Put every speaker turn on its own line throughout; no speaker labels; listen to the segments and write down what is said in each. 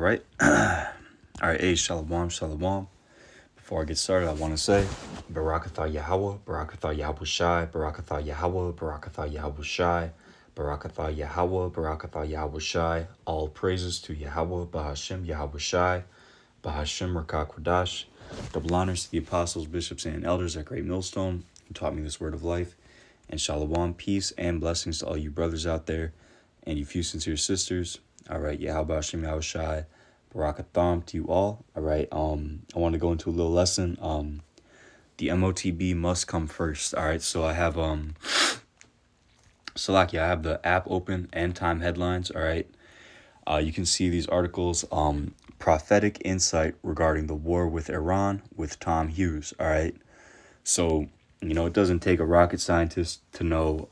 right. All right, hey, shalom, shalom. Before I get started, I want to say, Barakatha Yahweh, Barakatha Yahweh Shai, Barakatha Yahweh, Barakatha Yahweh Shai, Barakatha Yahweh, Barakatha Yahweh Shai. All praises to Yahweh, Bahashem Yahweh Shai, Bahashem Rakak Radash. Double honors to the apostles, bishops, and elders at Great Millstone who taught me this word of life. And shalom, peace, and blessings to all you brothers out there and you few sincere sisters. All right, Yahweh Hashem Yahweh Shai, Barakatham to you all. All right, I want to go into a little lesson. The MOTB must come first. All right, so I have Salakia, I have the app open, End Time Headlines. All right, you can see these articles. Prophetic insight regarding the war with Iran with Tom Hughes. All right, so it doesn't take a rocket scientist to know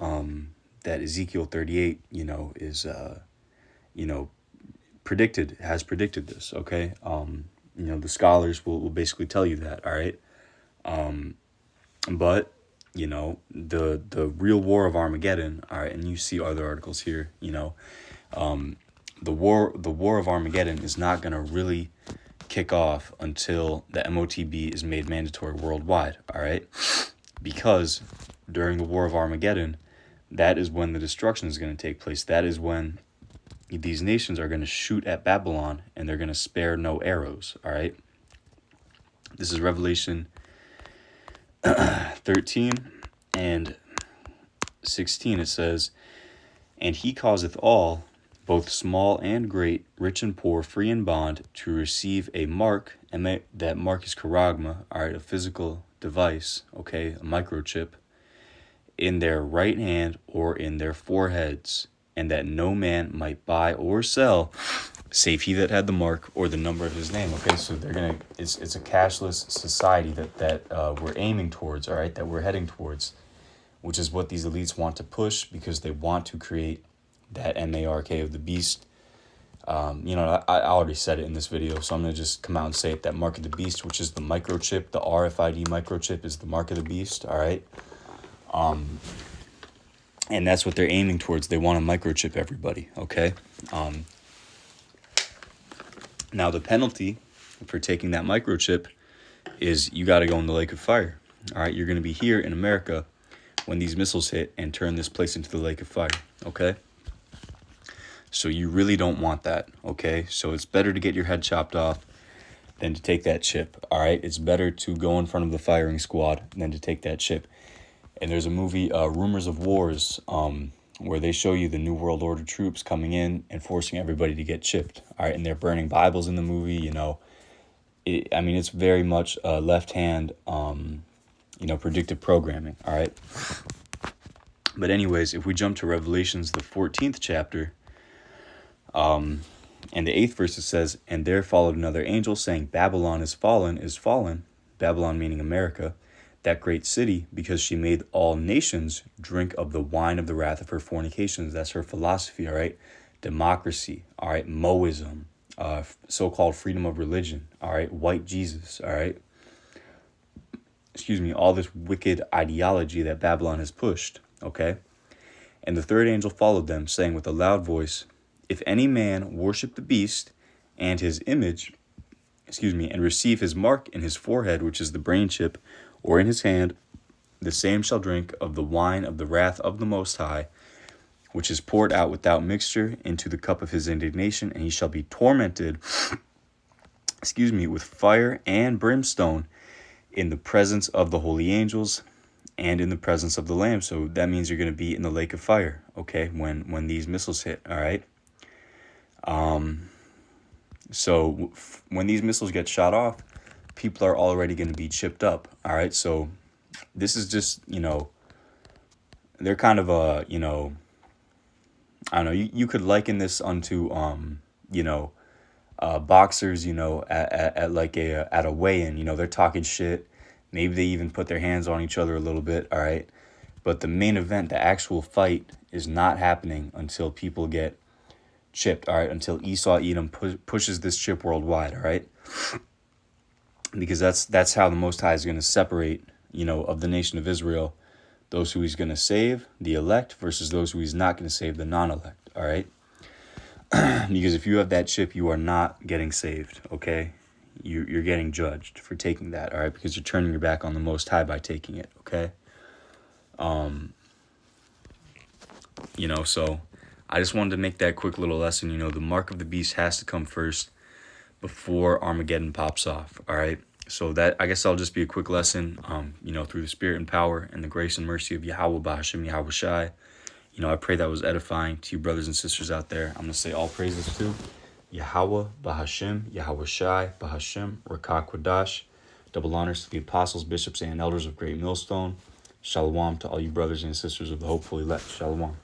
that Ezekiel 38, is has predicted this. Okay, the scholars will basically tell you that. All right, but the real war of Armageddon. All right, and you see other articles here. The war of Armageddon is not going to really kick off until the MOTB is made mandatory worldwide. All right, because during the war of Armageddon, that is when the destruction is going to take place. That is when these nations are going to shoot at Babylon and they're going to spare no arrows. All right, this is Revelation 13 and 16. It says, "And he causeth all, both small and great, rich and poor, free and bond, to receive a mark," and that mark is charagma, all right, a physical device, okay, a microchip, "in their right hand or in their foreheads, and that no man might buy or sell, save he that had the mark or the number of his name." Okay, so it's a cashless society that we're aiming towards, all right, that we're heading towards, which is what these elites want to push because they want to create that MARK of the beast. I already said it in this video, so I'm going to just come out and say it. That mark of the beast, which is the microchip, the RFID microchip is the mark of the beast, all right? And that's what they're aiming towards. They want to microchip everybody, okay? Now, the penalty for taking that microchip is you got to go in the lake of fire, all right? You're going to be here in America when these missiles hit and turn this place into the lake of fire, okay? So you really don't want that, okay? So it's better to get your head chopped off than to take that chip, all right? It's better to go in front of the firing squad than to take that chip. And there's a movie, Rumors of Wars, where they show you the New World Order troops coming in and forcing everybody to get chipped, all right? And they're burning Bibles in the movie, it's very much left-hand, predictive programming, all right? But anyways, if we jump to Revelations, the 14th chapter, and the 8th verse, it says, "And there followed another angel, saying, Babylon is fallen, Babylon meaning America, that great city, because she made all nations drink of the wine of the wrath of her fornications." That's her philosophy, all right? Democracy, all right? Moism, so-called freedom of religion, all right? White Jesus, all right? All this wicked ideology that Babylon has pushed, okay? "And the third angel followed them, saying with a loud voice, If any man worship the beast and his image, and receive his mark in his forehead, which is the brain chip, or in his hand, the same shall drink of the wine of the wrath of the Most High, which is poured out without mixture into the cup of his indignation, and he shall be tormented, with fire and brimstone in the presence of the holy angels and in the presence of the Lamb." So that means you're going to be in the lake of fire, okay, when these missiles hit, all right? So when these missiles get shot off, people are already going to be chipped up, all right? So this is just, they're kind of I don't know, you could liken this unto, boxers, at a weigh-in, they're talking shit. Maybe they even put their hands on each other a little bit, all right? But the main event, the actual fight, is not happening until people get chipped, all right? Until Esau Edom pushes this chip worldwide, all right? Because that's how the Most High is going to separate, of the nation of Israel, those who he's going to save, the elect, versus those who he's not going to save, the non-elect, all right? Because if you have that chip, you are not getting saved, okay? You're getting judged for taking that, all right? Because you're turning your back on the Most High by taking it, okay? So I just wanted to make that quick little lesson. The mark of the beast has to come first before Armageddon pops off, all right? So that, I guess, I'll just be a quick lesson, through the spirit and power and the grace and mercy of Yahweh Bahashim Yahweh Shai. I pray that was edifying to you brothers and sisters out there. I'm going to say all praises to Yahweh Bahashim Yahweh Shai Bahashim Rakah Kwadash. Double honors to the apostles, bishops, and elders of Great Millstone. Shalom to all you brothers and sisters of the hopeful elect. Shalom.